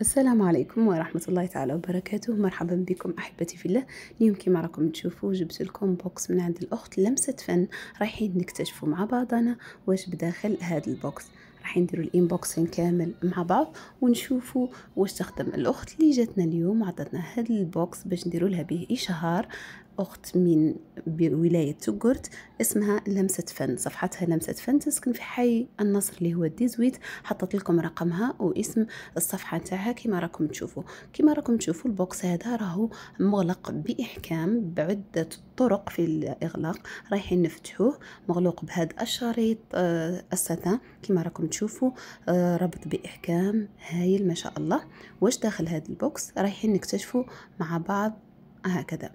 السلام عليكم ورحمة الله تعالى وبركاته. مرحبا بكم أحبتي في الله. اليوم كما راكم تشوفوا جبت لكم بوكس من عند الأخت لمسة فن. رايحين نكتشفوا مع بعضنا واش بداخل هذا البوكس. رايحين نديروا الانبوكسين كامل مع بعض ونشوفوا واش تخدم الأخت اللي جاتنا اليوم وعطتنا هذا البوكس باش نديروا لها به إشهار. أخت من بولاية توغورت، اسمها لمسة فن، صفحتها لمسة فن، تسكن في حي النصر اللي هو الديزويت. حطت لكم رقمها واسم الصفحة تاعها كما راكم تشوفوا البوكس هذا راهو مغلق بإحكام بعدة طرق في الإغلاق. رايحين نفتحوه، مغلوق بهذا الشريط الستان كما راكم تشوفوا. ربط بإحكام هايل ما شاء الله. واش داخل هذا البوكس رايحين نكتشفوا مع بعض هكذا.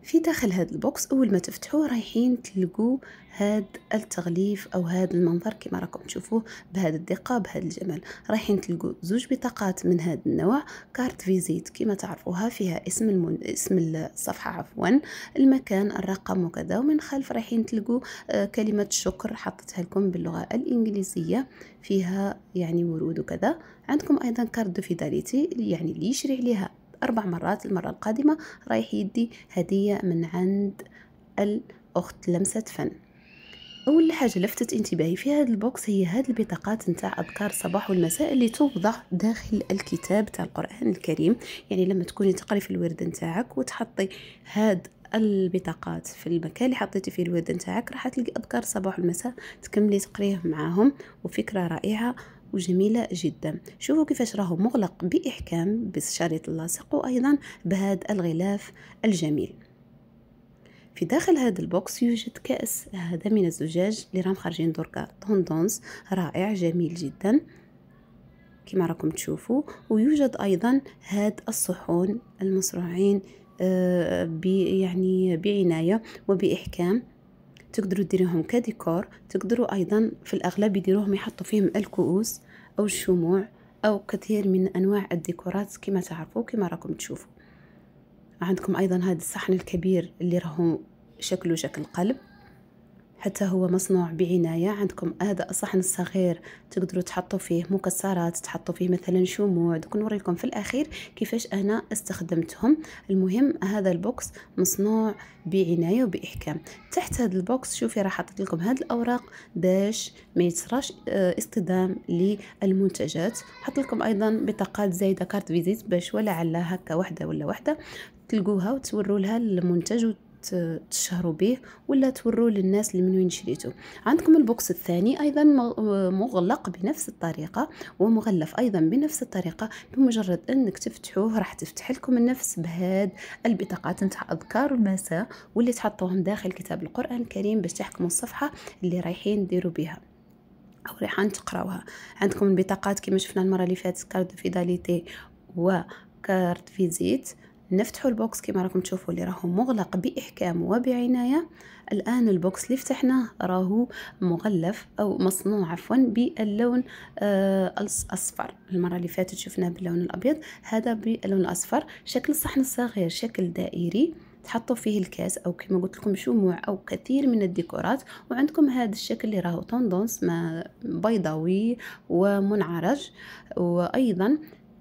في داخل هذا البوكس اول ما تفتحوه رايحين تلقوا هذا التغليف او هذا المنظر كما راكم تشوفوه بهذا الدقه بهذا الجمال. رايحين تلقوا زوج بطاقات من هذا النوع، كارت فيزيت كما تعرفوها فيها اسم الصفحه عفوا، المكان، الرقم وكذا. ومن خلف رايحين تلقوا كلمه شكر حطيتها لكم باللغه الانجليزيه، فيها يعني ورود وكذا. عندكم ايضا كارت دو فيداليتي يعني اللي يشري عليها 4 مرات المرة القادمة رايح يدي هدية من عند الأخت لمسة فن. أول حاجة لفتت انتباهي في هذا البوكس هي هذه البطاقات نتاع أذكار الصباح والمساء اللي توضع داخل الكتاب تاع القرآن الكريم. يعني لما تكوني تقري في الورد نتاعك وتحطي هاد البطاقات في المكان اللي حطيتي فيه الورد نتاعك راح تلقي أذكار الصباح والمساء تكملي تقريه معاهم. وفكرة رائعة وجميلة جدا. شوفوا كيفاش راهو مغلق بإحكام بالشريط اللاصق وأيضا بهذا الغلاف الجميل. في داخل هذا البوكس يوجد كأس هذا من الزجاج اللي راهم خارجين دركا طوندونس رائع جميل جدا كما راكم تشوفوا. ويوجد أيضا هاد الصحون المصروعين يعني بعناية وبإحكام. تقدروا ديروهم كديكور، تقدروا أيضا في الأغلب يديروهم يحطوا فيهم الكؤوس أو الشموع أو كثير من أنواع الديكورات كما تعرفوا كما راكم تشوفوا. عندكم أيضا هذا الصحن الكبير اللي راهو شكله شكل قلب، حتى هو مصنوع بعناية. عندكم هذا الصحن الصغير تقدروا تحطوا فيه مكسرات، تحطوا فيه مثلا شموع. دوك نوريكم في الأخير كيفاش أنا استخدمتهم. المهم هذا البوكس مصنوع بعناية وبإحكام. تحت هذا البوكس شوفي راح حطيت لكم هذه الأوراق باش ما يتصراش اصطدام للمنتجات. حط لكم أيضا بطاقات زايدة كارت فيزيت باش ولا على هكا واحدة ولا واحدة تلقوها وتوروا لها المنتج تشهروا به ولا توروا للناس اللي من وين شريته. عندكم البوكس الثاني ايضا مغلق بنفس الطريقه ومغلف ايضا بنفس الطريقه. بمجرد انك تفتحوه راح تفتح لكم النفس بهاد البطاقات نتاع اذكار المساء واللي تحطوهم داخل كتاب القران الكريم باش تحكموا الصفحه اللي رايحين ديروا بها او رايحين تقراوها. عندكم البطاقات كما شفنا المره اللي فاتت كارت فيداليتي وكارت فيزيت. نفتحوا البوكس كما راكم تشوفوا اللي راهو مغلق بإحكام وبعناية. الآن البوكس اللي فتحناه راهو مغلف أو مصنوع عفوا باللون الأصفر. المرة اللي فاتت شفناه باللون الأبيض، هذا باللون الأصفر. شكل الصحن الصغير شكل دائري تحطوا فيه الكاس او كما قلت لكم شموع او كثير من الديكورات. وعندكم هذا الشكل اللي راهو طوندونس ما بيضاوي ومنعرج. وايضا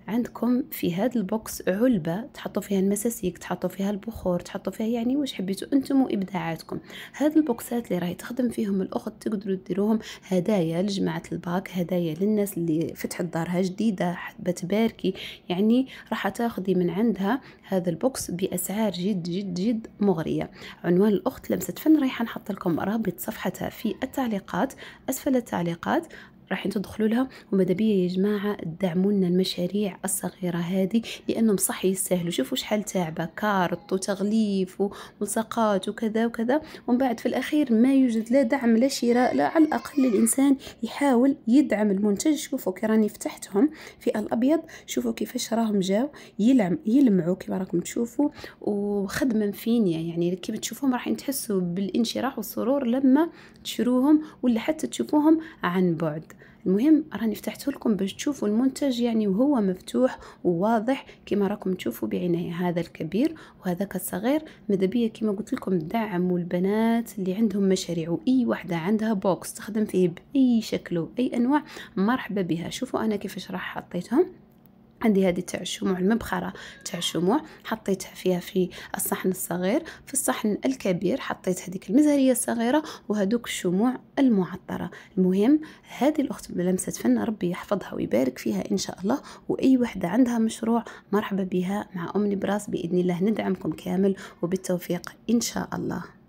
عندكم في هذا البوكس علبة تحطوا فيها المساسيك، تحطوا فيها البخور، تحطوا فيها يعني واش حبيتوا انتم وابداعاتكم. هذه البوكسات اللي راهي تخدم فيهم الاخت تقدروا ديروهم هدايا لجماعة الباك، هدايا للناس اللي فتحت دارها جديدة حابة تباركي، يعني راح تاخذي من عندها هذا البوكس باسعار جد جد جد مغرية. عنوان الاخت لمسة فن رايحه نحط لكم رابط صفحتها في التعليقات اسفل التعليقات، راح تدخلوا لها. وماذا بيا يا جماعه تدعموا لنا المشاريع الصغيره هذه لانهم صح يستاهلوا. شوفوا شحال تعبه كارت وتغليف وملصقات وكذا وكذا، ومن بعد في الاخير ما يوجد لا دعم لا شراء. لا على الاقل الانسان يحاول يدعم المنتج. شوفوا كي راني فتحتهم في الابيض، شوفوا كيفاش راهم جاو يلمعوا كما راكم تشوفوا وخدمه فينيا. يعني كيف تشوفوهم راح تحسوا بالانشراح والسرور لما تشروهم ولا حتى تشوفوهم عن بعد. المهم راني فتحته لكم باش تشوفوا المنتج يعني وهو مفتوح وواضح كما راكم تشوفوا بعناية. هذا الكبير وهذاك الصغير. ماذا بيا كما قلت لكم دعموا البنات اللي عندهم مشاريع، واي وحده عندها بوكس تخدم فيه باي شكل واي انواع مرحبا بها. شوفوا انا كيفاش راح حطيتهم. عندي هذه تاع الشموع، المبخرة تاع الشموع حطيتها فيها في الصحن الصغير. في الصحن الكبير حطيت هذيك المزهرية الصغيرة وهذوك الشموع المعطرة. المهم هذه الأخت بلمسة فن ربي يحفظها ويبارك فيها إن شاء الله. وأي وحدة عندها مشروع مرحبا بها مع أم نبراس بإذن الله، ندعمكم كامل وبالتوفيق إن شاء الله.